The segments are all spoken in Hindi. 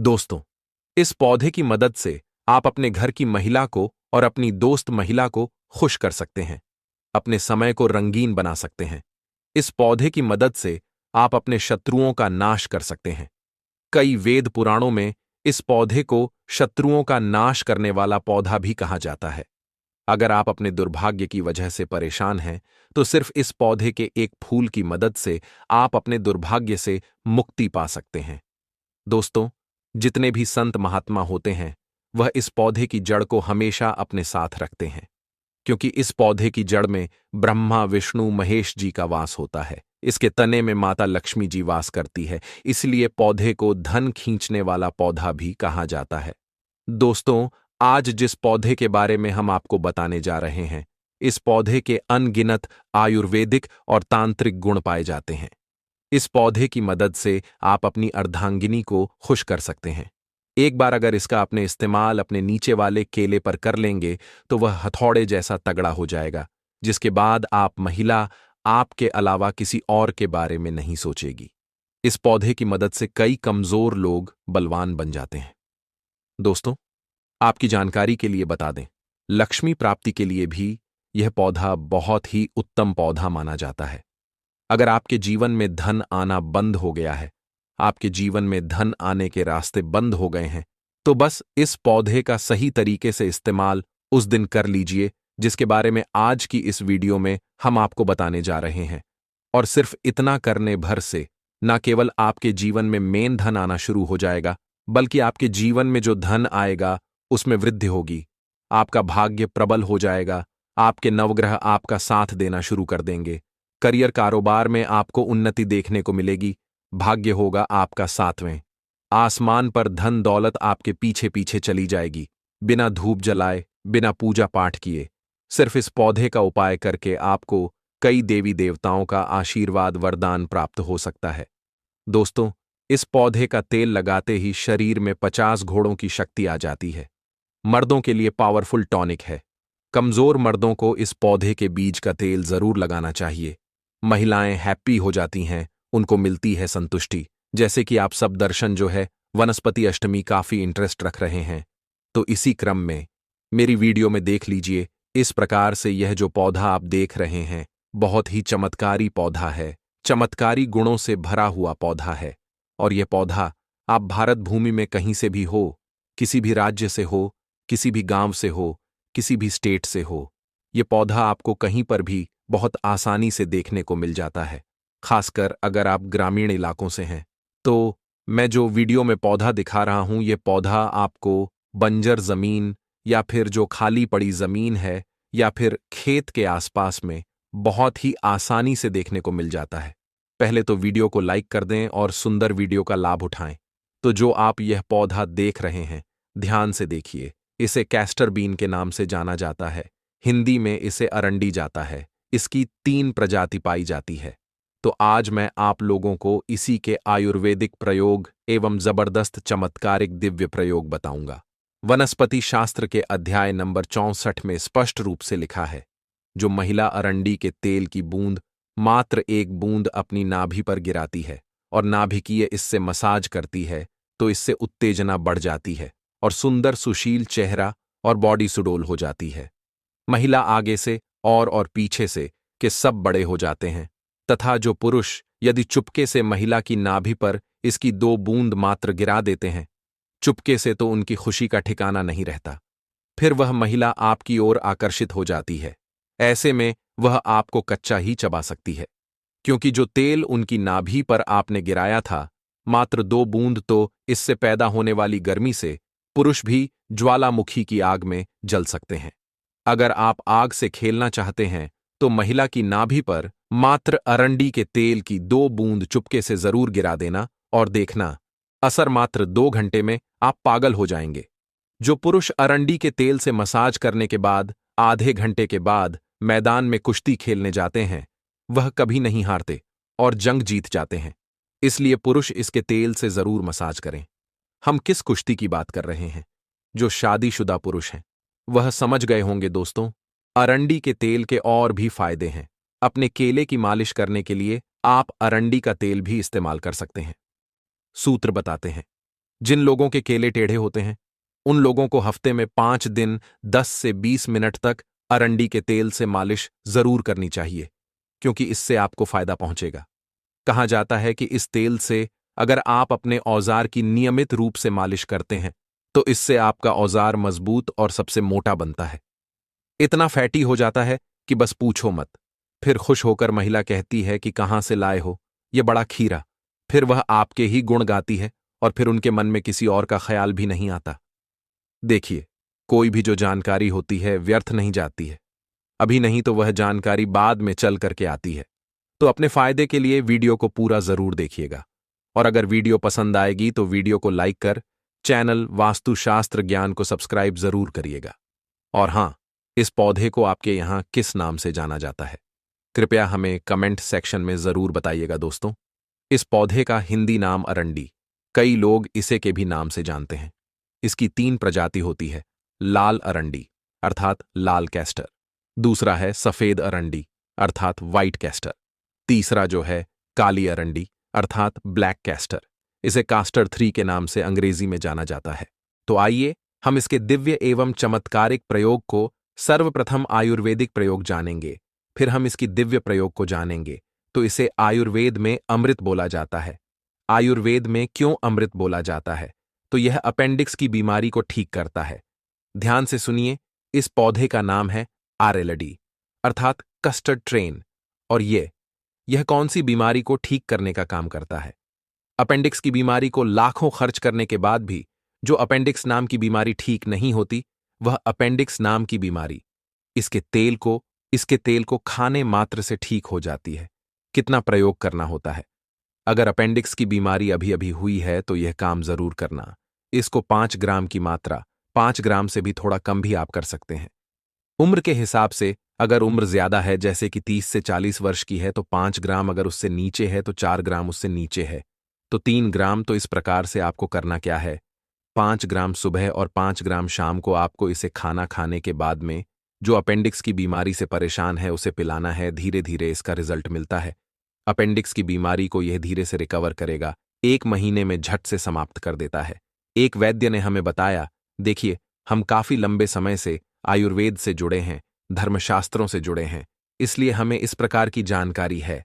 दोस्तों, इस पौधे की मदद से आप अपने घर की महिला को और अपनी दोस्त महिला को खुश कर सकते हैं, अपने समय को रंगीन बना सकते हैं। इस पौधे की मदद से आप अपने शत्रुओं का नाश कर सकते हैं। कई वेद पुराणों में इस पौधे को शत्रुओं का नाश करने वाला पौधा भी कहा जाता है। अगर आप अपने दुर्भाग्य की वजह से परेशान हैं, तो सिर्फ इस पौधे के एक फूल की मदद से आप अपने दुर्भाग्य से मुक्ति पा सकते हैं। दोस्तों, जितने भी संत महात्मा होते हैं, वह इस पौधे की जड़ को हमेशा अपने साथ रखते हैं, क्योंकि इस पौधे की जड़ में ब्रह्मा विष्णु महेश जी का वास होता है। इसके तने में माता लक्ष्मी जी वास करती है, इसलिए पौधे को धन खींचने वाला पौधा भी कहा जाता है। दोस्तों, आज जिस पौधे के बारे में हम आपको बताने जा रहे हैं, इस पौधे के अनगिनत आयुर्वेदिक और तांत्रिक गुण पाए जाते हैं। इस पौधे की मदद से आप अपनी अर्धांगिनी को खुश कर सकते हैं। एक बार अगर इसका आपने इस्तेमाल अपने नीचे वाले केले पर कर लेंगे, तो वह हथौड़े जैसा तगड़ा हो जाएगा, जिसके बाद आप महिला आपके अलावा किसी और के बारे में नहीं सोचेगी। इस पौधे की मदद से कई कमजोर लोग बलवान बन जाते हैं। दोस्तों, आपकी जानकारी के लिए बता दें, लक्ष्मी प्राप्ति के लिए भी यह पौधा बहुत ही उत्तम पौधा माना जाता है। अगर आपके जीवन में धन आना बंद हो गया है, आपके जीवन में धन आने के रास्ते बंद हो गए हैं, तो बस इस पौधे का सही तरीके से इस्तेमाल उस दिन कर लीजिए जिसके बारे में आज की इस वीडियो में हम आपको बताने जा रहे हैं। और सिर्फ इतना करने भर से न केवल आपके जीवन में मेन धन आना शुरू हो जाएगा, बल्कि आपके जीवन में जो धन आएगा उसमें वृद्धि होगी, आपका भाग्य प्रबल हो जाएगा, आपके नवग्रह आपका साथ देना शुरू कर देंगे, करियर कारोबार में आपको उन्नति देखने को मिलेगी, भाग्य होगा आपका सातवें, आसमान पर धन दौलत आपके पीछे पीछे चली जाएगी, बिना धूप जलाए, बिना पूजा पाठ किए। सिर्फ इस पौधे का उपाय करके आपको कई देवी देवताओं का आशीर्वाद वरदान प्राप्त हो सकता है। दोस्तों, इस पौधे का तेल लगाते ही शरीर में 50 घोड़ों की शक्ति आ जाती है। मर्दों के लिए पावरफुल टॉनिक है। कमजोर मर्दों को इस पौधे के बीज का तेल जरूर लगाना चाहिए। महिलाएं हैप्पी हो जाती हैं, उनको मिलती है संतुष्टि। जैसे कि आप सब दर्शन जो है वनस्पति अष्टमी काफी इंटरेस्ट रख रहे हैं, तो इसी क्रम में मेरी वीडियो में देख लीजिए। इस प्रकार से यह जो पौधा आप देख रहे हैं बहुत ही चमत्कारी पौधा है, चमत्कारी गुणों से भरा हुआ पौधा है। और यह पौधा आप भारत भूमि में कहीं से भी हो, किसी भी राज्य से हो, किसी भी गांव से हो, किसी भी स्टेट से हो, यह पौधा आपको कहीं पर भी बहुत आसानी से देखने को मिल जाता है। खासकर अगर आप ग्रामीण इलाकों से हैं, तो मैं जो वीडियो में पौधा दिखा रहा हूं, यह पौधा आपको बंजर जमीन या फिर जो खाली पड़ी जमीन है या फिर खेत के आसपास में बहुत ही आसानी से देखने को मिल जाता है। पहले तो वीडियो को लाइक कर दें और सुंदर वीडियो का लाभ उठाएं। तो जो आप यह पौधा देख रहे हैं, ध्यान से देखिए। इसे कैस्टर बीन के नाम से जाना जाता है, हिंदी में इसे अरंडी जाता है। इसकी 3 प्रजाति पाई जाती है। तो आज मैं आप लोगों को इसी के आयुर्वेदिक प्रयोग एवं जबरदस्त चमत्कारिक दिव्य प्रयोग बताऊंगा। वनस्पति शास्त्र के अध्याय नंबर 64 में स्पष्ट रूप से लिखा है, जो महिला अरंडी के तेल की बूंद मात्र 1 बूंद अपनी नाभि पर गिराती है और नाभिकीय इससे मसाज करती है, तो इससे उत्तेजना बढ़ जाती है और सुंदर सुशील चेहरा और बॉडी सुडौल हो जाती है। महिला आगे से और पीछे से के सब बड़े हो जाते हैं, तथा जो पुरुष यदि चुपके से महिला की नाभि पर इसकी 2 बूंद मात्र गिरा देते हैं, चुपके से, तो उनकी खुशी का ठिकाना नहीं रहता। फिर वह महिला आपकी ओर आकर्षित हो जाती है। ऐसे में वह आपको कच्चा ही चबा सकती है, क्योंकि जो तेल उनकी नाभि पर आपने गिराया था, मात्र 2 बूंद, तो इससे पैदा होने वाली गर्मी से पुरुष भी ज्वालामुखी की आग में जल सकते हैं। अगर आप आग से खेलना चाहते हैं, तो महिला की नाभि पर मात्र अरंडी के तेल की 2 बूंद चुपके से जरूर गिरा देना और देखना, असर मात्र 2 घंटे में आप पागल हो जाएंगे। जो पुरुष अरंडी के तेल से मसाज करने के बाद आधे घंटे के बाद मैदान में कुश्ती खेलने जाते हैं, वह कभी नहीं हारते और जंग जीत जाते हैं। इसलिए पुरुष इसके तेल से जरूर मसाज करें। हम किस कुश्ती की बात कर रहे हैं? जो शादीशुदा पुरुष हैं वह समझ गए होंगे। दोस्तों, अरंडी के तेल के और भी फायदे हैं। अपने केले की मालिश करने के लिए आप अरंडी का तेल भी इस्तेमाल कर सकते हैं। सूत्र बताते हैं, जिन लोगों के केले टेढ़े होते हैं उन लोगों को हफ्ते में 5 दिन 10 से 20 मिनट तक अरंडी के तेल से मालिश जरूर करनी चाहिए, क्योंकि इससे आपको फायदा पहुंचेगा। कहा जाता है कि इस तेल से अगर आप अपने औजार की नियमित रूप से मालिश करते हैं तो इससे आपका औजार मजबूत और सबसे मोटा बनता है। इतना फैटी हो जाता है कि बस पूछो मत। फिर खुश होकर महिला कहती है कि कहां से लाए हो ये बड़ा खीरा। फिर वह आपके ही गुण गाती है और फिर उनके मन में किसी और का ख्याल भी नहीं आता। देखिए, कोई भी जो जानकारी होती है व्यर्थ नहीं जाती है। अभी नहीं तो वह जानकारी बाद में चल करके आती है। तो अपने फायदे के लिए वीडियो को पूरा जरूर देखिएगा। और अगर वीडियो पसंद आएगी तो वीडियो को लाइक कर चैनल वास्तुशास्त्र ज्ञान को सब्सक्राइब जरूर करिएगा। और हां, इस पौधे को आपके यहां किस नाम से जाना जाता है कृपया हमें कमेंट सेक्शन में जरूर बताइएगा दोस्तों। इस पौधे का हिंदी नाम अरंडी, कई लोग इसे के भी नाम से जानते हैं। इसकी 3 प्रजाति होती है। लाल अरंडी अर्थात लाल कैस्टर, दूसरा है सफेद अरंडी अर्थात व्हाइट कैस्टर, तीसरा जो है काली अरंडी अर्थात ब्लैक कैस्टर। इसे कास्टर 3 के नाम से अंग्रेजी में जाना जाता है। तो आइए हम इसके दिव्य एवं चमत्कारिक प्रयोग को सर्वप्रथम आयुर्वेदिक प्रयोग जानेंगे, फिर हम इसकी दिव्य प्रयोग को जानेंगे। तो इसे आयुर्वेद में अमृत बोला जाता है। आयुर्वेद में क्यों अमृत बोला जाता है? तो यह अपेंडिक्स की बीमारी को ठीक करता है। ध्यान से सुनिए, इस पौधे का नाम है आरेलडी अर्थात कस्टर्ड ट्रेन। और यह कौन सी बीमारी को ठीक करने का काम करता है? अपेंडिक्स की बीमारी को लाखों खर्च करने के बाद भी जो अपेंडिक्स नाम की बीमारी ठीक नहीं होती, वह अपेंडिक्स नाम की बीमारी इसके तेल को खाने मात्र से ठीक हो जाती है। कितना प्रयोग करना होता है? अगर अपेंडिक्स की बीमारी अभी अभी हुई है तो यह काम जरूर करना। इसको 5 ग्राम की मात्रा, 5 ग्राम से भी थोड़ा कम भी आप कर सकते हैं। उम्र के हिसाब से अगर उम्र ज्यादा है, जैसे कि 30 से 40 वर्ष की है, तो 5 ग्राम, अगर उससे नीचे है तो 4 ग्राम, उससे नीचे है तो 3 ग्राम। तो इस प्रकार से आपको करना क्या है, 5 ग्राम सुबह और 5 ग्राम शाम को आपको इसे खाना खाने के बाद में जो अपेंडिक्स की बीमारी से परेशान है उसे पिलाना है। धीरे धीरे इसका रिजल्ट मिलता है। अपेंडिक्स की बीमारी को यह धीरे से रिकवर करेगा, 1 महीने में झट से समाप्त कर देता है। एक वैद्य ने हमें बताया, देखिए हम काफी लंबे समय से आयुर्वेद से जुड़े हैं, धर्मशास्त्रों से जुड़े हैं, इसलिए हमें इस प्रकार की जानकारी है।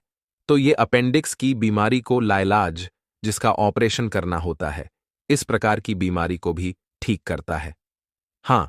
तो ये अपेंडिक्स की बीमारी को लाइलाज, जिसका ऑपरेशन करना होता है, इस प्रकार की बीमारी को भी ठीक करता है। हां,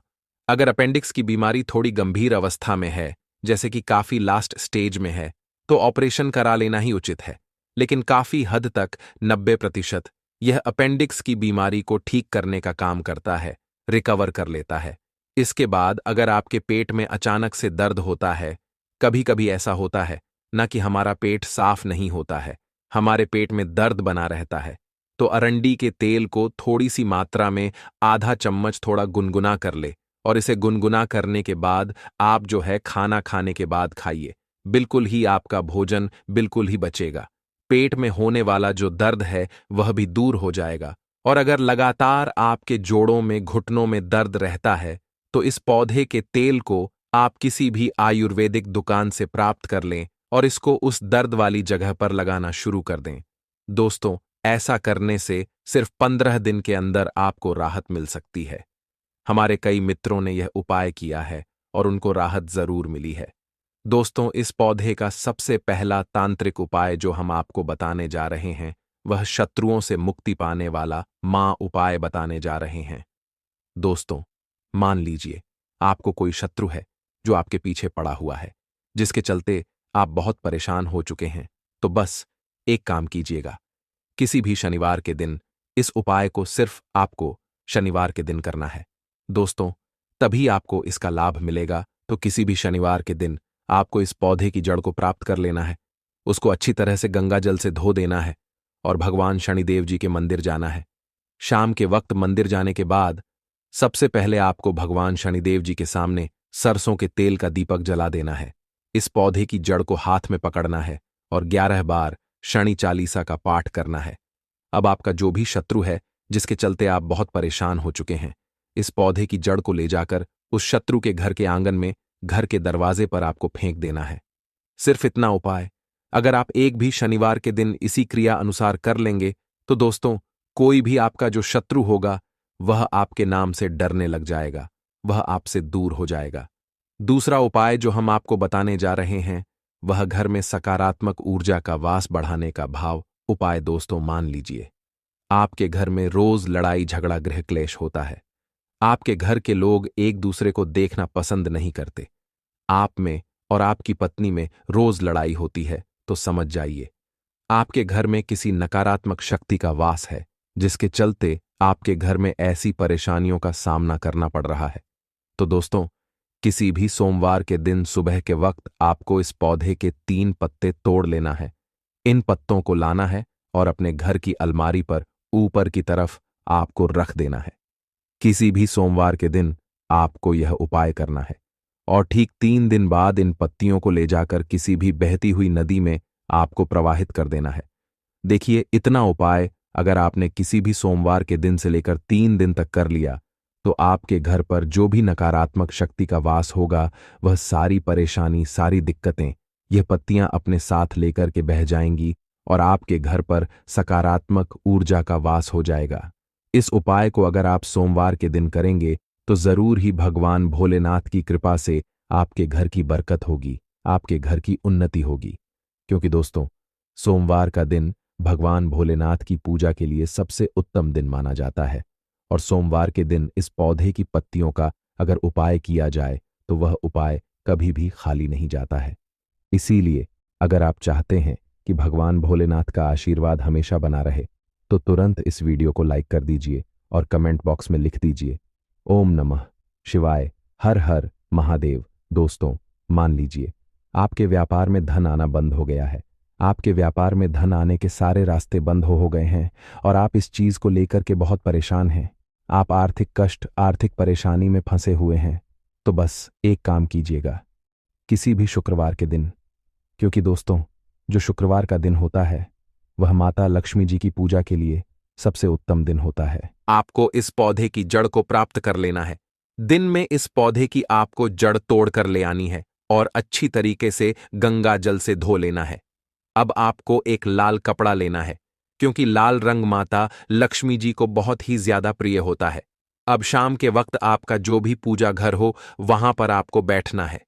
अगर अपेंडिक्स की बीमारी थोड़ी गंभीर अवस्था में है, जैसे कि काफी लास्ट स्टेज में है, तो ऑपरेशन करा लेना ही उचित है। लेकिन काफी हद तक 90% यह अपेंडिक्स की बीमारी को ठीक करने का काम करता है, रिकवर कर लेता है। इसके बाद अगर आपके पेट में अचानक से दर्द होता है, कभी कभी ऐसा होता है ना कि हमारा पेट साफ नहीं होता है, हमारे पेट में दर्द बना रहता है, तो अरंडी के तेल को थोड़ी सी मात्रा में आधा चम्मच थोड़ा गुनगुना कर ले और इसे गुनगुना करने के बाद आप जो है खाना खाने के बाद खाइए। बिल्कुल ही आपका भोजन बिल्कुल ही बचेगा। पेट में होने वाला जो दर्द है वह भी दूर हो जाएगा। और अगर लगातार आपके जोड़ों में, घुटनों में दर्द रहता है, तो इस पौधे के तेल को आप किसी भी आयुर्वेदिक दुकान से प्राप्त कर लें और इसको उस दर्द वाली जगह पर लगाना शुरू कर दें। दोस्तों, ऐसा करने से सिर्फ 15 दिन के अंदर आपको राहत मिल सकती है। हमारे कई मित्रों ने यह उपाय किया है और उनको राहत जरूर मिली है। दोस्तों, इस पौधे का सबसे पहला तांत्रिक उपाय जो हम आपको बताने जा रहे हैं, वह शत्रुओं से मुक्ति पाने वाला मां उपाय बताने जा रहे हैं। दोस्तों, मान लीजिए आपको कोई शत्रु है जो आपके पीछे पड़ा हुआ है, जिसके चलते आप बहुत परेशान हो चुके हैं, तो बस एक काम कीजिएगा। किसी भी शनिवार के दिन इस उपाय को सिर्फ आपको शनिवार के दिन करना है। दोस्तों, तभी आपको इसका लाभ मिलेगा। तो किसी भी शनिवार के दिन आपको इस पौधे की जड़ को प्राप्त कर लेना है, उसको अच्छी तरह से गंगा जल से धो देना है और भगवान शनिदेव जी के मंदिर जाना है। शाम के वक्त मंदिर जाने के बाद सबसे पहले आपको भगवान शनिदेव जी के सामने सरसों के तेल का दीपक जला देना है। इस पौधे की जड़ को हाथ में पकड़ना है और 11 बार शनि चालीसा का पाठ करना है। अब आपका जो भी शत्रु है जिसके चलते आप बहुत परेशान हो चुके हैं, इस पौधे की जड़ को ले जाकर उस शत्रु के घर के आंगन में, घर के दरवाजे पर आपको फेंक देना है। सिर्फ इतना उपाय अगर आप एक भी शनिवार के दिन इसी क्रिया अनुसार कर लेंगे, तो दोस्तों कोई भी आपका जो शत्रु होगा वह आपके नाम से डरने लग जाएगा, वह आपसे दूर हो जाएगा। दूसरा उपाय जो हम आपको बताने जा रहे हैं वह घर में सकारात्मक ऊर्जा का वास बढ़ाने का भाव उपाय। दोस्तों, मान लीजिए आपके घर में रोज लड़ाई झगड़ा गृह क्लेश होता है। आपके घर के लोग एक दूसरे को देखना पसंद नहीं करते। आप में और आपकी पत्नी में रोज लड़ाई होती है, तो समझ जाइए आपके घर में किसी नकारात्मक शक्ति का वास है, जिसके चलते आपके घर में ऐसी परेशानियों का सामना करना पड़ रहा है। तो दोस्तों, किसी भी सोमवार के दिन सुबह के वक्त आपको इस पौधे के 3 पत्ते तोड़ लेना है। इन पत्तों को लाना है और अपने घर की अलमारी पर ऊपर की तरफ आपको रख देना है। किसी भी सोमवार के दिन आपको यह उपाय करना है और ठीक 3 दिन बाद इन पत्तियों को ले जाकर किसी भी बहती हुई नदी में आपको प्रवाहित कर देना है। देखिए, इतना उपाय अगर आपने किसी भी सोमवार के दिन से लेकर 3 दिन तक कर लिया तो आपके घर पर जो भी नकारात्मक शक्ति का वास होगा वह सारी परेशानी, सारी दिक्कतें यह पत्तियां अपने साथ लेकर के बह जाएंगी और आपके घर पर सकारात्मक ऊर्जा का वास हो जाएगा। इस उपाय को अगर आप सोमवार के दिन करेंगे तो जरूर ही भगवान भोलेनाथ की कृपा से आपके घर की बरकत होगी, आपके घर की उन्नति होगी। क्योंकि दोस्तों, सोमवार का दिन भगवान भोलेनाथ की पूजा के लिए सबसे उत्तम दिन माना जाता है और सोमवार के दिन इस पौधे की पत्तियों का अगर उपाय किया जाए तो वह उपाय कभी भी खाली नहीं जाता है। इसीलिए अगर आप चाहते हैं कि भगवान भोलेनाथ का आशीर्वाद हमेशा बना रहे तो तुरंत इस वीडियो को लाइक कर दीजिए और कमेंट बॉक्स में लिख दीजिए ओम नमः शिवाय, हर हर महादेव। दोस्तों, मान लीजिए आपके व्यापार में धन आना बंद हो गया है। आपके व्यापार में धन आने के सारे रास्ते बंद हो गए हैं और आप इस चीज को लेकर के बहुत परेशान हैं। आप आर्थिक कष्ट, आर्थिक परेशानी में फंसे हुए हैं। तो बस एक काम कीजिएगा, किसी भी शुक्रवार के दिन, क्योंकि दोस्तों जो शुक्रवार का दिन होता है वह माता लक्ष्मी जी की पूजा के लिए सबसे उत्तम दिन होता है। आपको इस पौधे की जड़ को प्राप्त कर लेना है। दिन में इस पौधे की आपको जड़ तोड़ कर ले आनी है और अच्छी तरीके से गंगा जल से धो लेना है। अब आपको एक लाल कपड़ा लेना है, क्योंकि लाल रंग माता लक्ष्मी जी को बहुत ही ज्यादा प्रिय होता है। अब शाम के वक्त आपका जो भी पूजा घर हो वहां पर आपको बैठना है।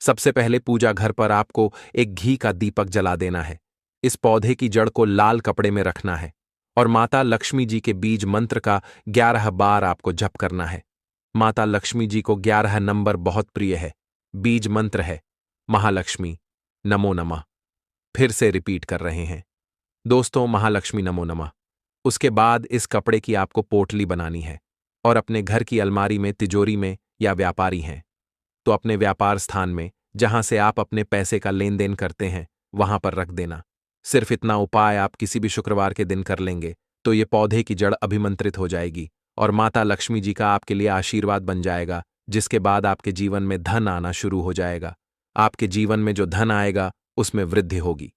सबसे पहले पूजा घर पर आपको एक घी का दीपक जला देना है। इस पौधे की जड़ को लाल कपड़े में रखना है और माता लक्ष्मी जी के बीज मंत्र का 11 बार आपको जप करना है। माता लक्ष्मी जी को 11 नंबर बहुत प्रिय है। बीज मंत्र है महालक्ष्मी नमो नमः। फिर से रिपीट कर रहे हैं दोस्तों, महालक्ष्मी नमो नमः। उसके बाद इस कपड़े की आपको पोटली बनानी है और अपने घर की अलमारी में, तिजोरी में, या व्यापारी हैं तो अपने व्यापार स्थान में, जहां से आप अपने पैसे का लेन देन करते हैं, वहां पर रख देना। सिर्फ इतना उपाय आप किसी भी शुक्रवार के दिन कर लेंगे तो ये पौधे की जड़ अभिमंत्रित हो जाएगी और माता लक्ष्मी जी का आपके लिए आशीर्वाद बन जाएगा, जिसके बाद आपके जीवन में धन आना शुरू हो जाएगा। आपके जीवन में जो धन आएगा उसमें वृद्धि होगी।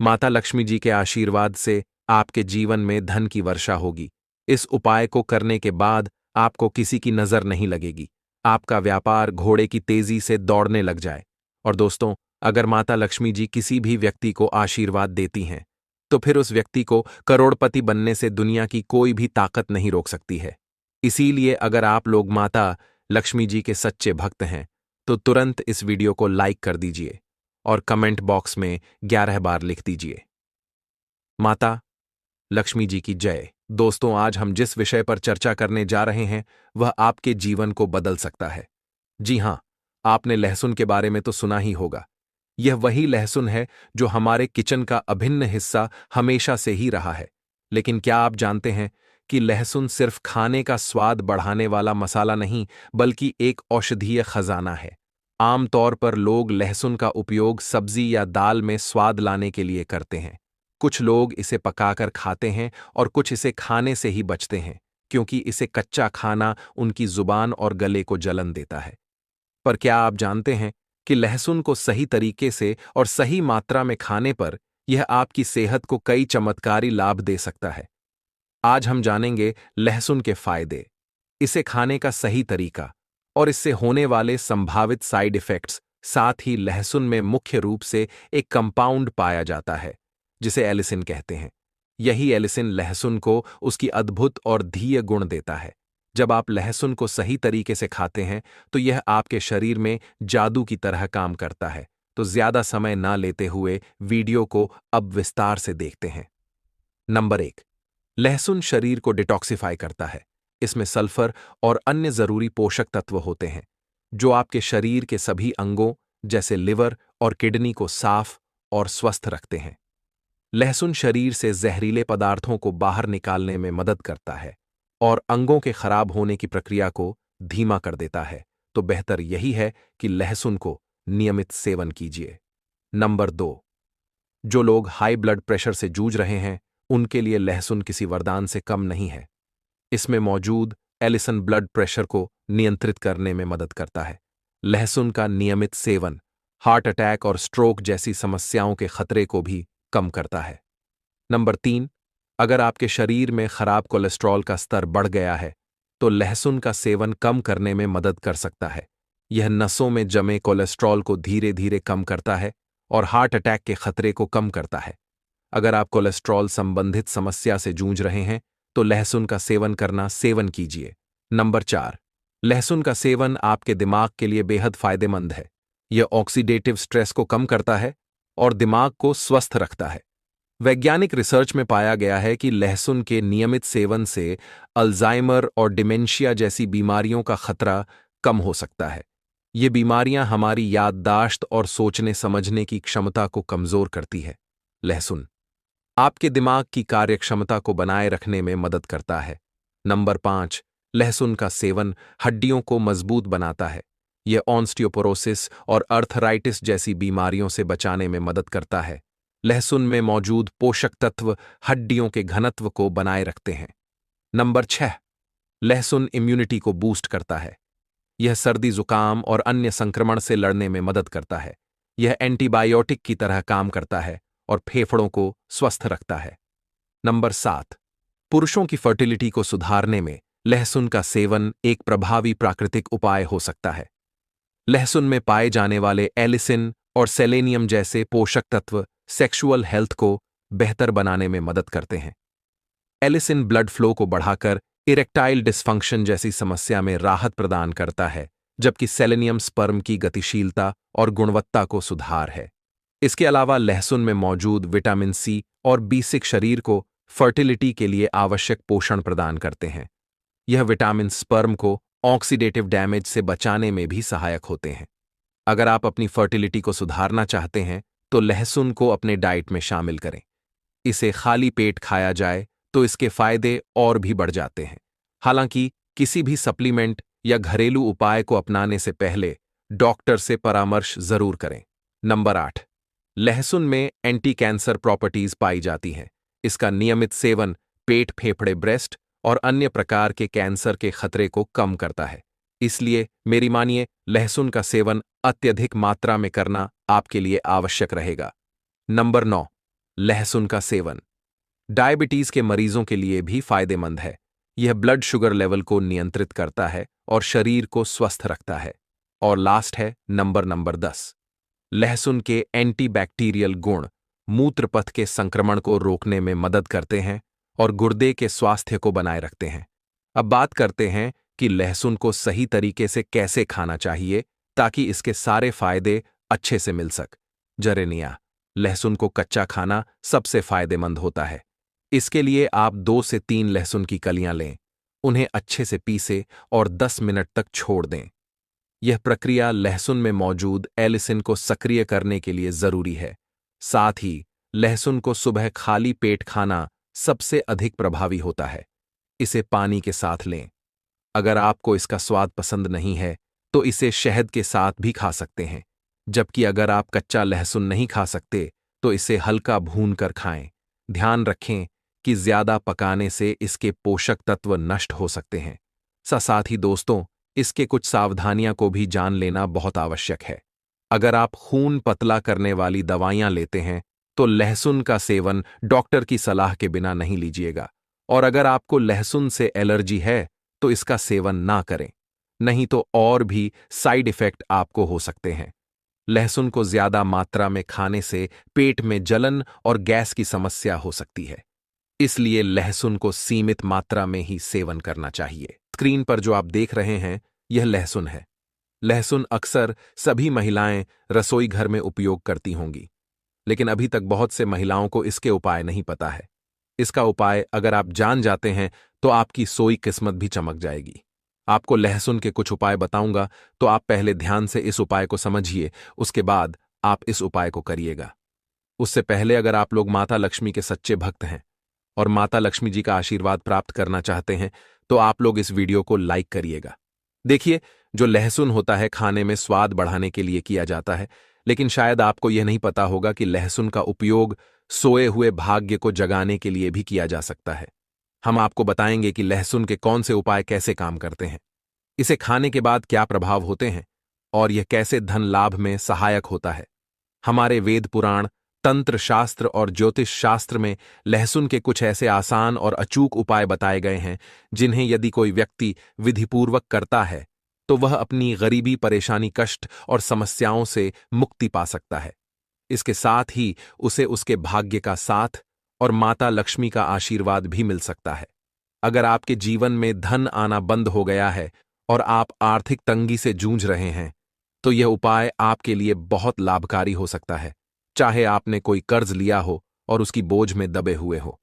माता लक्ष्मी जी के आशीर्वाद से आपके जीवन में धन की वर्षा होगी। इस उपाय को करने के बाद आपको किसी की नजर नहीं लगेगी। आपका व्यापार घोड़े की तेजी से दौड़ने लग जाए। और दोस्तों, अगर माता लक्ष्मी जी किसी भी व्यक्ति को आशीर्वाद देती हैं तो फिर उस व्यक्ति को करोड़पति बनने से दुनिया की कोई भी ताकत नहीं रोक सकती है। इसीलिए अगर आप लोग माता लक्ष्मी जी के सच्चे भक्त हैं तो तुरंत इस वीडियो को लाइक कर दीजिए और कमेंट बॉक्स में 11 बार लिख दीजिए माता लक्ष्मी जी की जय। दोस्तों, आज हम जिस विषय पर चर्चा करने जा रहे हैं वह आपके जीवन को बदल सकता है। जी हां, आपने लहसुन के बारे में तो सुना ही होगा। यह वही लहसुन है जो हमारे किचन का अभिन्न हिस्सा हमेशा से ही रहा है। लेकिन क्या आप जानते हैं कि लहसुन सिर्फ खाने का स्वाद बढ़ाने वाला मसाला नहीं, बल्कि एक औषधीय खजाना है। आमतौर पर लोग लहसुन का उपयोग सब्जी या दाल में स्वाद लाने के लिए करते हैं। कुछ लोग इसे पकाकर खाते हैं और कुछ इसे खाने से ही बचते हैं, क्योंकि इसे कच्चा खाना उनकी जुबान और गले को जलन देता है। पर क्या आप जानते हैं कि लहसुन को सही तरीके से और सही मात्रा में खाने पर यह आपकी सेहत को कई चमत्कारी लाभ दे सकता है। आज हम जानेंगे लहसुन के फायदे, इसे खाने का सही तरीका और इससे होने वाले संभावित साइड इफेक्ट्स। साथ ही लहसुन में मुख्य रूप से एक कंपाउंड पाया जाता है जिसे एलिसिन कहते हैं, यही एलिसिन लहसुन को उसकी अद्भुत और धीय गुण देता है। जब आप लहसुन को सही तरीके से खाते हैं तो यह आपके शरीर में जादू की तरह काम करता है। तो ज्यादा समय ना लेते हुए वीडियो को अब विस्तार से देखते हैं। नंबर 1। लहसुन शरीर को डिटॉक्सिफाई करता है। इसमें सल्फर और अन्य जरूरी पोषक तत्व होते हैं जो आपके शरीर के सभी अंगों जैसे लिवर और किडनी को साफ और स्वस्थ रखते हैं। लहसुन शरीर से जहरीले पदार्थों को बाहर निकालने में मदद करता है और अंगों के खराब होने की प्रक्रिया को धीमा कर देता है। तो बेहतर यही है कि लहसुन को नियमित सेवन कीजिए। नंबर 2। जो लोग हाई ब्लड प्रेशर से जूझ रहे हैं उनके लिए लहसुन किसी वरदान से कम नहीं है। इसमें मौजूद एलिसन ब्लड प्रेशर को नियंत्रित करने में मदद करता है। लहसुन का नियमित सेवन हार्ट अटैक और स्ट्रोक जैसी समस्याओं के खतरे को भी कम करता है। नंबर 3। अगर आपके शरीर में खराब कोलेस्ट्रॉल का स्तर बढ़ गया है तो लहसुन का सेवन कम करने में मदद कर सकता है। यह नसों में जमे कोलेस्ट्रॉल को धीरे धीरे कम करता है और हार्ट अटैक के खतरे को कम करता है। अगर आप कोलेस्ट्रॉल संबंधित समस्या से जूझ रहे हैं तो लहसुन का सेवन कीजिए। नंबर 4। लहसुन का सेवन आपके दिमाग के लिए बेहद फायदेमंद है। यह ऑक्सीडेटिव स्ट्रेस को कम करता है और दिमाग को स्वस्थ रखता है। वैज्ञानिक रिसर्च में पाया गया है कि लहसुन के नियमित सेवन से अल्जाइमर और डिमेंशिया जैसी बीमारियों का खतरा कम हो सकता है। ये बीमारियां हमारी याददाश्त और सोचने समझने की क्षमता को कमजोर करती है। लहसुन आपके दिमाग की कार्यक्षमता को बनाए रखने में मदद करता है। नंबर 5। लहसुन का सेवन हड्डियों को मजबूत बनाता है। यह ऑस्टियोपोरोसिस और अर्थराइटिस जैसी बीमारियों से बचाने में मदद करता है। लहसुन में मौजूद पोषक तत्व हड्डियों के घनत्व को बनाए रखते हैं। नंबर 6। लहसुन इम्यूनिटी को बूस्ट करता है। यह सर्दी जुकाम और अन्य संक्रमण से लड़ने में मदद करता है। यह एंटीबायोटिक की तरह काम करता है और फेफड़ों को स्वस्थ रखता है। नंबर 7। पुरुषों की फर्टिलिटी को सुधारने में लहसुन का सेवन एक प्रभावी प्राकृतिक उपाय हो सकता है। लहसुन में पाए जाने वाले एलिसिन और सेलेनियम जैसे पोषक तत्व सेक्सुअल हेल्थ को बेहतर बनाने में मदद करते हैं। एलिसिन ब्लड फ्लो को बढ़ाकर इरेक्टाइल डिस्फंक्शन जैसी समस्या में राहत प्रदान करता है, जबकि सेलेनियम स्पर्म की गतिशीलता और गुणवत्ता को सुधार है। इसके अलावा लहसुन में मौजूद विटामिन सी और B6 शरीर को फर्टिलिटी के लिए आवश्यक पोषण प्रदान करते हैं। यह विटामिन स्पर्म को ऑक्सीडेटिव डैमेज से बचाने में भी सहायक होते हैं। अगर आप अपनी फर्टिलिटी को सुधारना चाहते हैं तो लहसुन को अपने डाइट में शामिल करें। इसे खाली पेट खाया जाए तो इसके फायदे और भी बढ़ जाते हैं। हालांकि किसी भी सप्लीमेंट या घरेलू उपाय को अपनाने से पहले डॉक्टर से परामर्श जरूर करें। नंबर 8। लहसुन में एंटी कैंसर प्रॉपर्टीज पाई जाती हैं। इसका नियमित सेवन पेट, फेफड़े, ब्रेस्ट और अन्य प्रकार के कैंसर के खतरे को कम करता है। इसलिए मेरी मानिए, लहसुन का सेवन अत्यधिक मात्रा में करना आपके लिए आवश्यक रहेगा। नंबर 9। लहसुन का सेवन डायबिटीज के मरीजों के लिए भी फायदेमंद है। यह ब्लड शुगर लेवल को नियंत्रित करता है और शरीर को स्वस्थ रखता है। और लास्ट है नंबर 10। लहसुन के एंटीबैक्टीरियल गुण मूत्रपथ के संक्रमण को रोकने में मदद करते हैं और गुर्दे के स्वास्थ्य को बनाए रखते हैं। अब बात करते हैं कि लहसुन को सही तरीके से कैसे खाना चाहिए ताकि इसके सारे फायदे अच्छे से मिल सक। जरेनिया लहसुन को कच्चा खाना सबसे फायदेमंद होता है। इसके लिए आप 2 से 3 लहसुन की कलियां लें, उन्हें अच्छे से पीसें और 10 मिनट तक छोड़ दें। यह प्रक्रिया लहसुन में मौजूद एलिसिन को सक्रिय करने के लिए जरूरी है। साथ ही लहसुन को सुबह खाली पेट खाना सबसे अधिक प्रभावी होता है। इसे पानी के साथ लें। अगर आपको इसका स्वाद पसंद नहीं है तो इसे शहद के साथ भी खा सकते हैं, जबकि अगर आप कच्चा लहसुन नहीं खा सकते तो इसे हल्का भून कर खाएं। ध्यान रखें कि ज्यादा पकाने से इसके पोषक तत्व नष्ट हो सकते हैं। साथ ही दोस्तों, इसके कुछ सावधानियां को भी जान लेना बहुत आवश्यक है। अगर आप खून पतला करने वाली दवाइयां लेते हैं तो लहसुन का सेवन डॉक्टर की सलाह के बिना नहीं लीजिएगा। और अगर आपको लहसुन से एलर्जी है तो इसका सेवन ना करें, नहीं तो और भी साइड इफेक्ट आपको हो सकते हैं। लहसुन को ज्यादा मात्रा में खाने से पेट में जलन और गैस की समस्या हो सकती है। इसलिए लहसुन को सीमित मात्रा में ही सेवन करना चाहिए। स्क्रीन पर जो आप देख रहे हैं, यह लहसुन है। लहसुन अक्सर सभी महिलाएं रसोई घर में उपयोग करती होंगी, लेकिन अभी तक बहुत से महिलाओं को इसके उपाय नहीं पता है। इसका उपाय अगर आप जान जाते हैं तो आपकी सोई किस्मत भी चमक जाएगी। आपको लहसुन के कुछ उपाय बताऊंगा, तो आप पहले ध्यान से इस उपाय को समझिए, उसके बाद आप इस उपाय को करिएगा। उससे पहले अगर आप लोग माता लक्ष्मी के सच्चे भक्त हैं और माता लक्ष्मी जी का आशीर्वाद प्राप्त करना चाहते हैं, तो आप लोग इस वीडियो को लाइक करिएगा। देखिए, जो लहसुन होता है खाने में स्वाद बढ़ाने के लिए किया जाता है, लेकिन शायद आपको यह नहीं पता होगा कि लहसुन का उपयोग सोए हुए भाग्य को जगाने के लिए भी किया जा सकता है। हम आपको बताएंगे कि लहसुन के कौन से उपाय कैसे काम करते हैं, इसे खाने के बाद क्या प्रभाव होते हैं और यह कैसे धन लाभ में सहायक होता है। हमारे वेद पुराण, तंत्र शास्त्र और ज्योतिष शास्त्र में लहसुन के कुछ ऐसे आसान और अचूक उपाय बताए गए हैं जिन्हें यदि कोई व्यक्ति विधिपूर्वक करता है तो वह अपनी गरीबी, परेशानी, कष्ट और समस्याओं से मुक्ति पा सकता है। इसके साथ ही उसे उसके भाग्य का साथ और माता लक्ष्मी का आशीर्वाद भी मिल सकता है। अगर आपके जीवन में धन आना बंद हो गया है और आप आर्थिक तंगी से जूझ रहे हैं, तो यह उपाय आपके लिए बहुत लाभकारी हो सकता है, चाहे आपने कोई कर्ज लिया हो और उसकी बोझ में दबे हुए हो।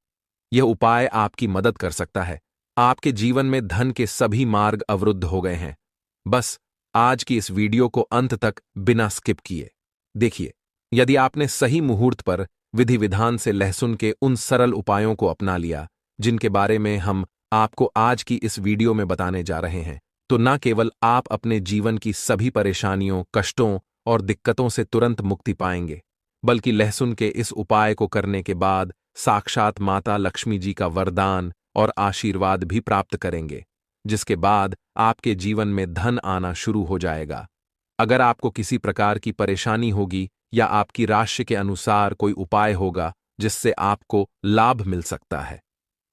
यह उपाय आपकी मदद कर सकता है। आपके जीवन में धन के सभी मार्ग अवरुद्ध हो गए हैं। बस आज की इस वीडियो को अंत तक बिना स्किप किए देखिए। यदि आपने सही मुहूर्त पर विधि विधान से लहसुन के उन सरल उपायों को अपना लिया जिनके बारे में हम आपको आज की इस वीडियो में बताने जा रहे हैं, तो न केवल आप अपने जीवन की सभी परेशानियों, कष्टों और दिक्कतों से तुरंत मुक्ति पाएंगे, बल्कि लहसुन के इस उपाय को करने के बाद साक्षात माता लक्ष्मी जी का वरदान और आशीर्वाद भी प्राप्त करेंगे, जिसके बाद आपके जीवन में धन आना शुरू हो जाएगा। अगर आपको किसी प्रकार की परेशानी होगी या आपकी राशि के अनुसार कोई उपाय होगा जिससे आपको लाभ मिल सकता है,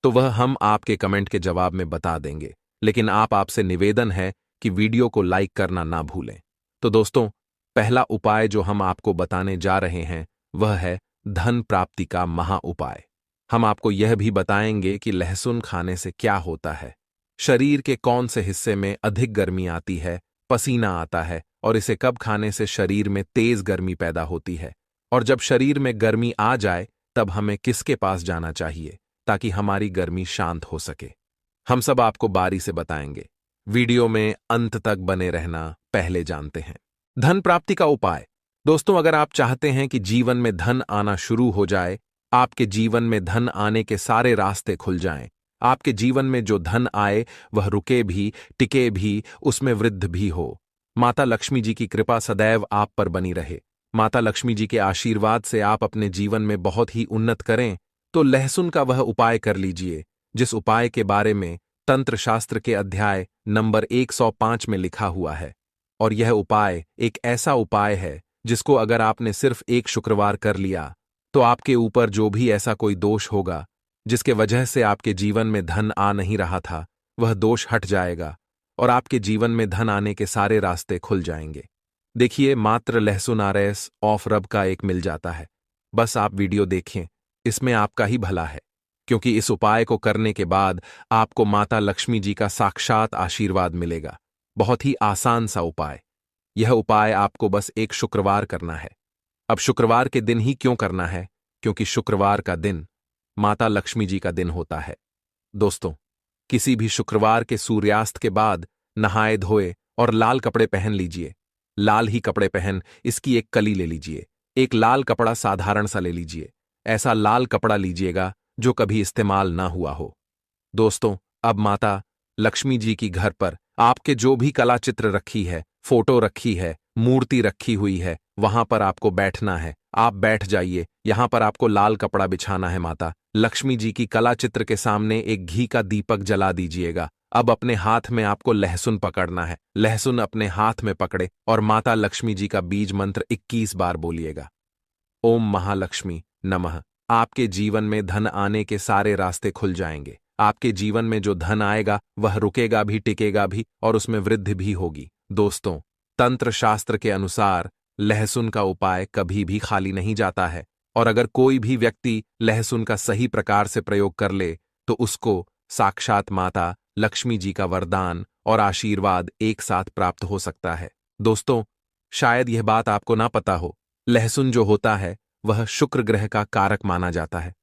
तो वह हम आपके कमेंट के जवाब में बता देंगे। लेकिन आपसे निवेदन है कि वीडियो को लाइक करना ना भूलें। तो दोस्तों, पहला उपाय जो हम आपको बताने जा रहे हैं वह है धन प्राप्ति का महा उपाय। हम आपको यह भी बताएंगे कि लहसुन खाने से क्या होता है, शरीर के कौन से हिस्से में अधिक गर्मी आती है, पसीना आता है, और इसे कब खाने से शरीर में तेज गर्मी पैदा होती है, और जब शरीर में गर्मी आ जाए तब हमें किसके पास जाना चाहिए ताकि हमारी गर्मी शांत हो सके। हम सब आपको बारी से बताएंगे। वीडियो में अंत तक बने रहना। पहले जानते हैं धन प्राप्ति का उपाय। दोस्तों, अगर आप चाहते हैं कि जीवन में धन आना शुरू हो जाए, आपके जीवन में धन आने के सारे रास्ते खुल जाएं, आपके जीवन में जो धन आए वह रुके भी, टिके भी, उसमें वृद्धि भी हो, माता लक्ष्मी जी की कृपा सदैव आप पर बनी रहे, माता लक्ष्मी जी के आशीर्वाद से आप अपने जीवन में बहुत ही उन्नत करें, तो लहसुन का वह उपाय कर लीजिए जिस उपाय के बारे में तंत्र शास्त्र के अध्याय नंबर 105 में लिखा हुआ है। और यह उपाय एक ऐसा उपाय है जिसको अगर आपने सिर्फ एक शुक्रवार कर लिया तो आपके ऊपर जो भी ऐसा कोई दोष होगा जिसके वजह से आपके जीवन में धन आ नहीं रहा था, वह दोष हट जाएगा और आपके जीवन में धन आने के सारे रास्ते खुल जाएंगे। देखिए, मात्र लहसुन आरएस ऑफ रब का एक मिल जाता है। बस आप वीडियो देखें, इसमें आपका ही भला है, क्योंकि इस उपाय को करने के बाद आपको माता लक्ष्मी जी का साक्षात आशीर्वाद मिलेगा। बहुत ही आसान सा उपाय। यह उपाय आपको बस एक शुक्रवार करना है। अब शुक्रवार के दिन ही क्यों करना है? क्योंकि शुक्रवार का दिन माता लक्ष्मी जी का दिन होता है। दोस्तों, किसी भी शुक्रवार के सूर्यास्त के बाद नहाए धोए और लाल कपड़े पहन लीजिए। लाल ही कपड़े पहन इसकी एक कली ले लीजिए। एक लाल कपड़ा साधारण सा ले लीजिए। ऐसा लाल कपड़ा लीजिएगा जो कभी इस्तेमाल ना हुआ हो। दोस्तों, अब माता लक्ष्मी जी की घर पर आपके जो भी कला चित्र रखी है, फोटो रखी है, मूर्ति रखी हुई है, वहां पर आपको बैठना है। आप बैठ जाइए। यहां पर आपको लाल कपड़ा बिछाना है। माता लक्ष्मी जी की कला चित्र के सामने एक घी का दीपक जला दीजिएगा। अब अपने हाथ में आपको लहसुन पकड़ना है। लहसुन अपने हाथ में पकड़े और माता लक्ष्मी जी का बीज मंत्र 21 बार बोलिएगा। ओम महालक्ष्मी नमः। आपके जीवन में धन आने के सारे रास्ते खुल जाएंगे। आपके जीवन में जो धन आएगा वह रुकेगा भी, टिकेगा भी और उसमें वृद्धि भी होगी। दोस्तों, तंत्र शास्त्र के अनुसार लहसुन का उपाय कभी भी खाली नहीं जाता है। और अगर कोई भी व्यक्ति लहसुन का सही प्रकार से प्रयोग कर ले तो उसको साक्षात माता लक्ष्मी जी का वरदान और आशीर्वाद एक साथ प्राप्त हो सकता है। दोस्तों, शायद यह बात आपको ना पता हो, लहसुन जो होता है वह शुक्र ग्रह का कारक माना जाता है।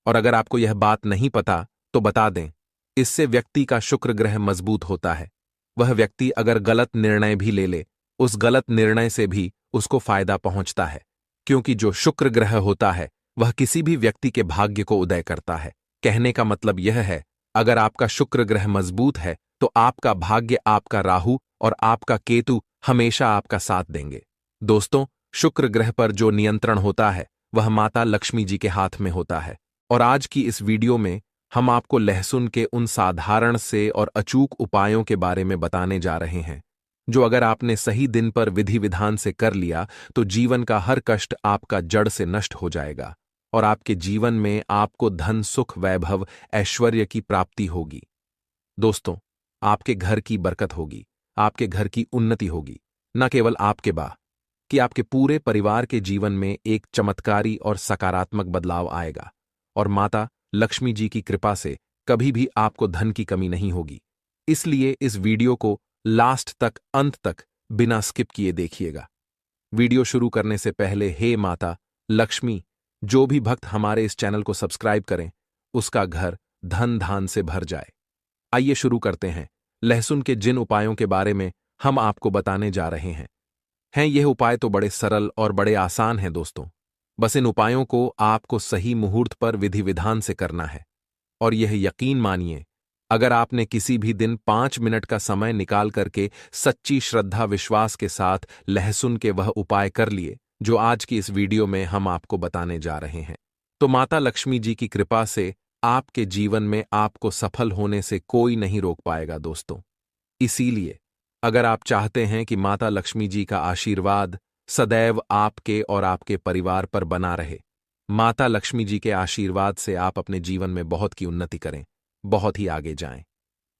और अगर आपको यह बात नहीं पता तो बता दें, इससे व्यक्ति का शुक्र ग्रह मजबूत होता है। वह व्यक्ति अगर गलत निर्णय भी ले ले, उस गलत निर्णय से भी उसको फायदा पहुंचता है, क्योंकि जो शुक्र ग्रह होता है वह किसी भी व्यक्ति के भाग्य को उदय करता है। कहने का मतलब यह है, अगर आपका शुक्र ग्रह मजबूत है तो आपका भाग्य, आपका राहु और आपका केतु हमेशा आपका साथ देंगे। दोस्तों, शुक्र ग्रह पर जो नियंत्रण होता है वह माता लक्ष्मी जी के हाथ में होता है। और आज की इस वीडियो में हम आपको लहसुन के उन साधारण से और अचूक उपायों के बारे में बताने जा रहे हैं, जो अगर आपने सही दिन पर विधि विधान से कर लिया तो जीवन का हर कष्ट आपका जड़ से नष्ट हो जाएगा और आपके जीवन में आपको धन, सुख, वैभव, ऐश्वर्य की प्राप्ति होगी। दोस्तों, आपके घर की बरकत होगी, आपके घर की उन्नति होगी, न केवल आपके कि आपके पूरे परिवार के जीवन में एक चमत्कारी और सकारात्मक बदलाव आएगा और माता लक्ष्मी जी की कृपा से कभी भी आपको धन की कमी नहीं होगी। इसलिए इस वीडियो को लास्ट तक, अंत तक बिना स्किप किए देखिएगा। वीडियो शुरू करने से पहले हे माता लक्ष्मी, जो भी भक्त हमारे इस चैनल को सब्सक्राइब करें उसका घर धन धान से भर जाए। आइए शुरू करते हैं। लहसुन के जिन उपायों के बारे में हम आपको बताने जा रहे हैं, यह उपाय तो बड़े सरल और बड़े आसान हैं दोस्तों। बस इन उपायों को आपको सही मुहूर्त पर विधि विधान से करना है। और यह यकीन मानिए, अगर आपने किसी भी दिन 5 मिनट का समय निकाल करके सच्ची श्रद्धा विश्वास के साथ लहसुन के वह उपाय कर लिए जो आज की इस वीडियो में हम आपको बताने जा रहे हैं, तो माता लक्ष्मी जी की कृपा से आपके जीवन में आपको सफल होने से कोई नहीं रोक पाएगा दोस्तों। इसीलिए अगर आप चाहते हैं कि माता लक्ष्मी जी का आशीर्वाद सदैव आपके और आपके परिवार पर बना रहे, माता लक्ष्मी जी के आशीर्वाद से आप अपने जीवन में बहुत की उन्नति करें, बहुत ही आगे जाएं,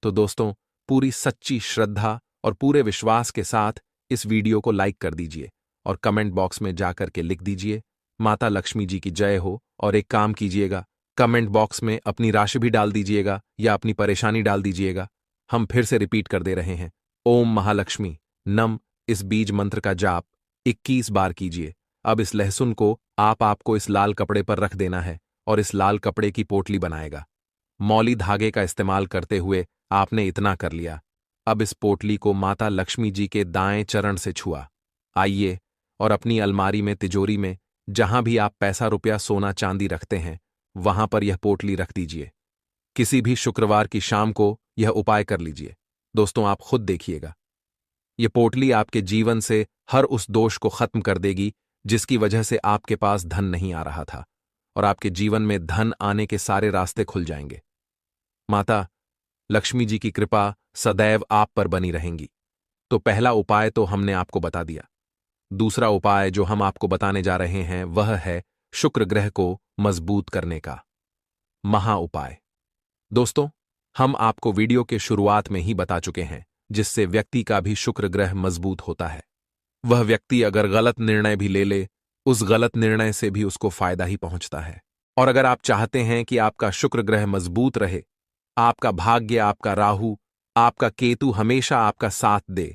तो दोस्तों पूरी सच्ची श्रद्धा और पूरे विश्वास के साथ इस वीडियो को लाइक कर दीजिए और कमेंट बॉक्स में जाकर के लिख दीजिए माता लक्ष्मी जी की जय हो। और एक काम कीजिएगा, कमेंट बॉक्स में अपनी राशि भी डाल दीजिएगा या अपनी परेशानी डाल दीजिएगा। हम फिर से रिपीट कर दे रहे हैं, ओम महालक्ष्मी नम। इस बीज मंत्र का जाप 21 बार कीजिए। अब इस लहसुन को आपको इस लाल कपड़े पर रख देना है और इस लाल कपड़े की पोटली बनाएगा। मौली धागे का इस्तेमाल करते हुए आपने इतना कर लिया। अब इस पोटली को माता लक्ष्मी जी के दाएं चरण से छुआ आइए और अपनी अलमारी में, तिजोरी में, जहां भी आप पैसा, रुपया, सोना, चांदी रखते हैं वहां पर यह पोटली रख दीजिए। किसी भी शुक्रवार की शाम को यह उपाय कर लीजिए। दोस्तों, आप खुद देखिएगा, यह पोटली आपके जीवन से हर उस दोष को खत्म कर देगी जिसकी वजह से आपके पास धन नहीं आ रहा था और आपके जीवन में धन आने के सारे रास्ते खुल जाएंगे। माता लक्ष्मी जी की कृपा सदैव आप पर बनी रहेंगी। तो पहला उपाय तो हमने आपको बता दिया। दूसरा उपाय जो हम आपको बताने जा रहे हैं वह है शुक्र ग्रह को मजबूत करने का महा उपाय। दोस्तों, हम आपको वीडियो के शुरुआत में ही बता चुके हैं, जिससे व्यक्ति का भी शुक्र ग्रह मजबूत होता है। वह व्यक्ति अगर गलत निर्णय भी ले ले, उस गलत निर्णय से भी उसको फायदा ही पहुंचता है। और अगर आप चाहते हैं कि आपका शुक्र ग्रह मजबूत रहे, आपका भाग्य, आपका राहु, आपका केतु हमेशा आपका साथ दे,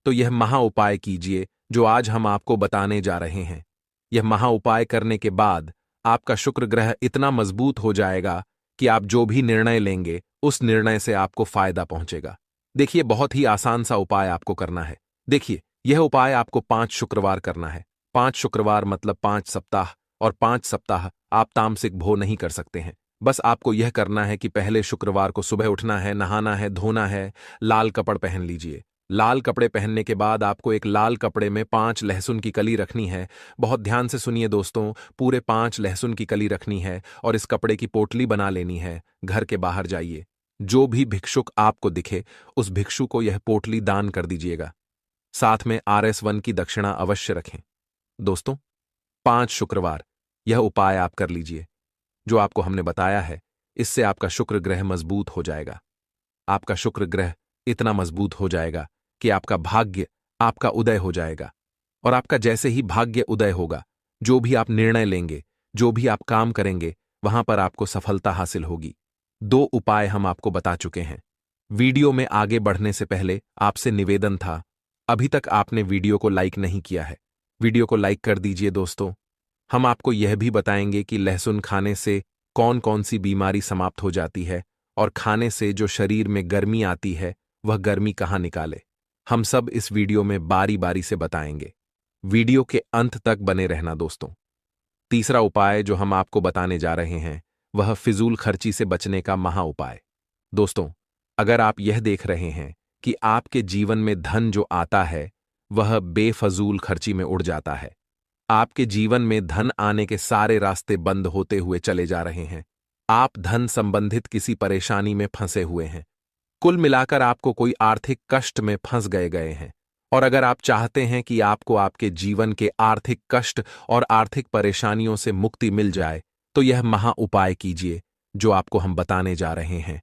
तो यह महा उपाय कीजिए जो आज हम आपको बताने जा रहे हैं। यह महा उपाय करने के बाद आपका शुक्र ग्रह इतना मजबूत हो जाएगा कि आप जो भी निर्णय लेंगे उस निर्णय से आपको फायदा पहुंचेगा। देखिए, बहुत ही आसान सा उपाय आपको करना है। देखिए, यह उपाय आपको 5 शुक्रवार करना है। 5 शुक्रवार मतलब 5 सप्ताह, और 5 सप्ताह आप तामसिक भोग नहीं कर सकते हैं। बस आपको यह करना है कि पहले शुक्रवार को सुबह उठना है, नहाना है, धोना है, लाल कपड़ पहन लीजिए। लाल कपड़े पहनने के बाद आपको एक लाल कपड़े में 5 लहसुन की कली रखनी है। बहुत ध्यान से सुनिए दोस्तों, पूरे 5 लहसुन की कली रखनी है और इस कपड़े की पोटली बना लेनी है। घर के बाहर जाइए, जो भी भिक्षुक आपको दिखे उस भिक्षु को यह पोटली दान कर दीजिएगा। साथ में RS1 की दक्षिणा अवश्य रखें। दोस्तों, 5 शुक्रवार यह उपाय आप कर लीजिए जो आपको हमने बताया है। इससे आपका शुक्र ग्रह मजबूत हो जाएगा। आपका शुक्र ग्रह इतना मजबूत हो जाएगा कि आपका भाग्य, आपका उदय हो जाएगा। और आपका जैसे ही भाग्य उदय होगा, जो भी आप निर्णय लेंगे, जो भी आप काम करेंगे वहां पर आपको सफलता हासिल होगी। 2 उपाय हम आपको बता चुके हैं। वीडियो में आगे बढ़ने से पहले आपसे निवेदन था, अभी तक आपने वीडियो को लाइक नहीं किया है, वीडियो को लाइक कर दीजिए दोस्तों। हम आपको यह भी बताएंगे कि लहसुन खाने से कौन कौन सी बीमारी समाप्त हो जाती है और खाने से जो शरीर में गर्मी आती है वह गर्मी कहाँ निकाले। हम सब इस वीडियो में बारी बारी से बताएंगे। वीडियो के अंत तक बने रहना दोस्तों। तीसरा उपाय जो हम आपको बताने जा रहे हैं वह फिजूल खर्ची से बचने का महा उपाय। दोस्तों, अगर आप यह देख रहे हैं कि आपके जीवन में धन जो आता है वह बेफजूल खर्ची में उड़ जाता है, आपके जीवन में धन आने के सारे रास्ते बंद होते हुए चले जा रहे हैं, आप धन संबंधित किसी परेशानी में फंसे हुए हैं, कुल मिलाकर आपको कोई आर्थिक कष्ट में फंस गए हैं, और अगर आप चाहते हैं कि आपको आपके जीवन के आर्थिक कष्ट और आर्थिक परेशानियों से मुक्ति मिल जाए, तो यह महा उपाय कीजिए जो आपको हम बताने जा रहे हैं।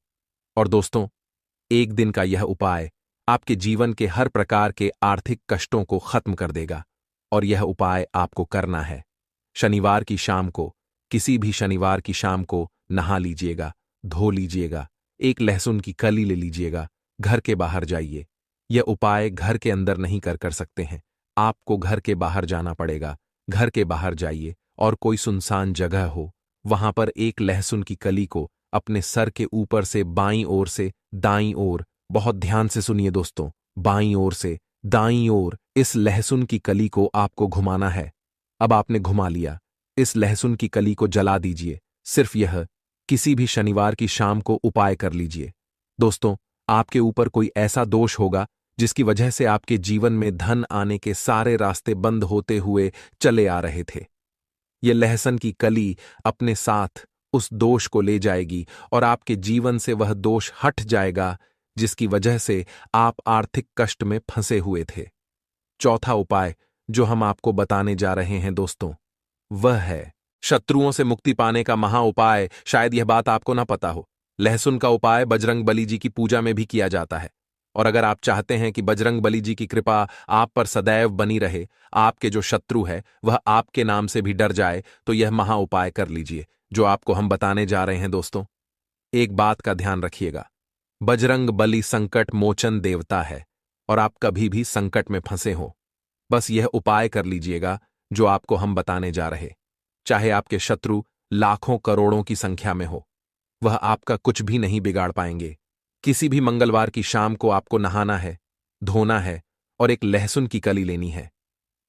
और दोस्तों, एक दिन का यह उपाय आपके जीवन के हर प्रकार के आर्थिक कष्टों को खत्म कर देगा। और यह उपाय आपको करना है। शनिवार की शाम को, किसी भी शनिवार की शाम को नहा लीजिएगा, धो लीजिएगा, एक लहसुन की कली ले लीजिएगा, घर के बाहर जाइए। यह उपाय घर के अंदर नहीं कर सकते हैं, आपको घर के बाहर जाना पड़ेगा। घर के बाहर जाइए और कोई सुनसान जगह हो, वहां पर एक लहसुन की कली को अपने सर के ऊपर से बाईं ओर से दाईं ओर, बहुत ध्यान से सुनिए दोस्तों, बाईं ओर से दाईं ओर इस लहसुन की कली को आपको घुमाना है। अब आपने घुमा लिया, इस लहसुन की कली को जला दीजिए। सिर्फ यह किसी भी शनिवार की शाम को उपाय कर लीजिए। दोस्तों, आपके ऊपर कोई ऐसा दोष होगा जिसकी वजह से आपके जीवन में धन आने के सारे रास्ते बंद होते हुए चले आ रहे थे। यह लहसुन की कली अपने साथ उस दोष को ले जाएगी और आपके जीवन से वह दोष हट जाएगा जिसकी वजह से आप आर्थिक कष्ट में फंसे हुए थे। चौथा उपाय जो हम आपको बताने जा रहे हैं दोस्तों, वह है शत्रुओं से मुक्ति पाने का महा उपाय। शायद यह बात आपको ना पता हो, लहसुन का उपाय बजरंग बली जी की पूजा में भी किया जाता है। और अगर आप चाहते हैं कि बजरंग बली जी की कृपा आप पर सदैव बनी रहे, आपके जो शत्रु है वह आपके नाम से भी डर जाए, तो यह महा उपाय कर लीजिए जो आपको हम बताने जा रहे हैं दोस्तों। एक बात का ध्यान रखिएगा, बजरंग बली संकट मोचन देवता है और आप कभी भी संकट में फंसे हो, बस यह उपाय कर लीजिएगा जो आपको हम बताने जा रहे। चाहे आपके शत्रु लाखों करोड़ों की संख्या में हो, वह आपका कुछ भी नहीं बिगाड़ पाएंगे। किसी भी मंगलवार की शाम को आपको नहाना है, धोना है और एक लहसुन की कली लेनी है।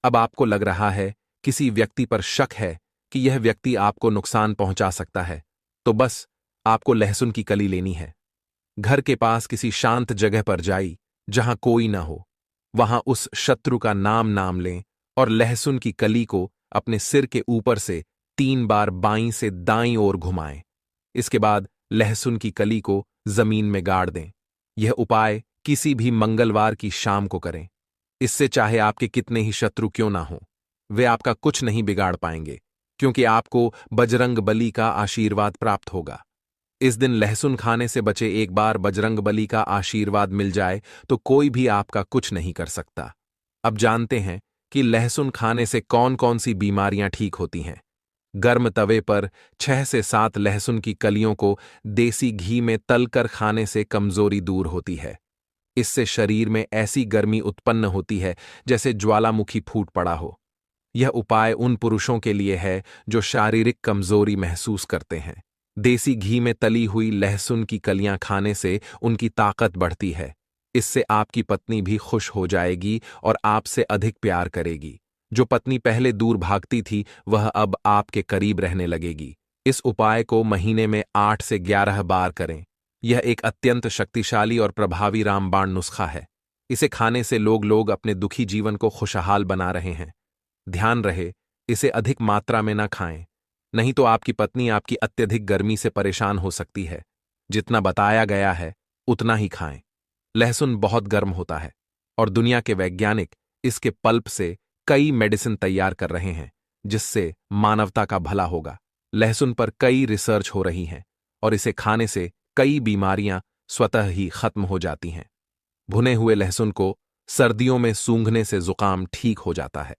अब आपको लग रहा है, किसी व्यक्ति पर शक है कि यह व्यक्ति आपको नुकसान पहुंचा सकता है, तो बस आपको लहसुन की कली लेनी है। घर के पास किसी शांत जगह पर जाइए जहां कोई ना हो, वहां उस शत्रु का नाम लें और लहसुन की कली को अपने सिर के ऊपर से 3 बार बाईं से दाईं ओर घुमाएं। इसके बाद लहसुन की कली को जमीन में गाड़ दें। यह उपाय किसी भी मंगलवार की शाम को करें। इससे चाहे आपके कितने ही शत्रु क्यों ना हो, वे आपका कुछ नहीं बिगाड़ पाएंगे, क्योंकि आपको बजरंग बली का आशीर्वाद प्राप्त होगा। इस दिन लहसुन खाने से बचे, एक बार बजरंग बली का आशीर्वाद मिल जाए तो कोई भी आपका कुछ नहीं कर सकता। अब जानते हैं कि लहसुन खाने से कौन कौन सी बीमारियां ठीक होती हैं। गर्म तवे पर 6 से 7 लहसुन की कलियों को देसी घी में तलकर खाने से कमजोरी दूर होती है। इससे शरीर में ऐसी गर्मी उत्पन्न होती है जैसे ज्वालामुखी फूट पड़ा हो। यह उपाय उन पुरुषों के लिए है जो शारीरिक कमजोरी महसूस करते हैं। देसी घी में तली हुई लहसुन की कलियां खाने से उनकी ताकत बढ़ती है। इससे आपकी पत्नी भी खुश हो जाएगी और आपसे अधिक प्यार करेगी। जो पत्नी पहले दूर भागती थी वह अब आपके करीब रहने लगेगी। इस उपाय को महीने में 8 से 11 बार करें। यह एक अत्यंत शक्तिशाली और प्रभावी रामबाण नुस्खा है। इसे खाने से लोग अपने दुखी जीवन को खुशहाल बना रहे हैं। ध्यान रहे, इसे अधिक मात्रा में ना खाएं, नहीं तो आपकी पत्नी आपकी अत्यधिक गर्मी से परेशान हो सकती है। जितना बताया गया है उतना ही खाएं। लहसुन बहुत गर्म होता है और दुनिया के वैज्ञानिक इसके पल्प से कई मेडिसिन तैयार कर रहे हैं जिससे मानवता का भला होगा। लहसुन पर कई रिसर्च हो रही हैं और इसे खाने से कई बीमारियां स्वतः ही खत्म हो जाती हैं। भुने हुए लहसुन को सर्दियों में सूंघने से जुकाम ठीक हो जाता है।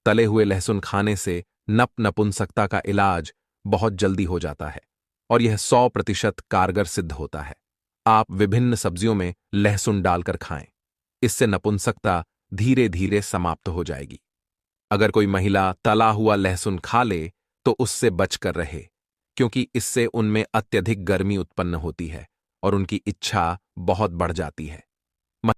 तले हुए लहसुन खाने से नपुंसकता का इलाज बहुत जल्दी हो जाता है और यह 100% कारगर सिद्ध होता है। आप विभिन्न सब्जियों में लहसुन डालकर खाएं। इससे नपुंसकता धीरे धीरे समाप्त हो जाएगी। अगर कोई महिला तला हुआ लहसुन खा ले तो उससे बचकर रहे, क्योंकि इससे उनमें अत्यधिक गर्मी उत्पन्न होती है और उनकी इच्छा बहुत बढ़ जाती है।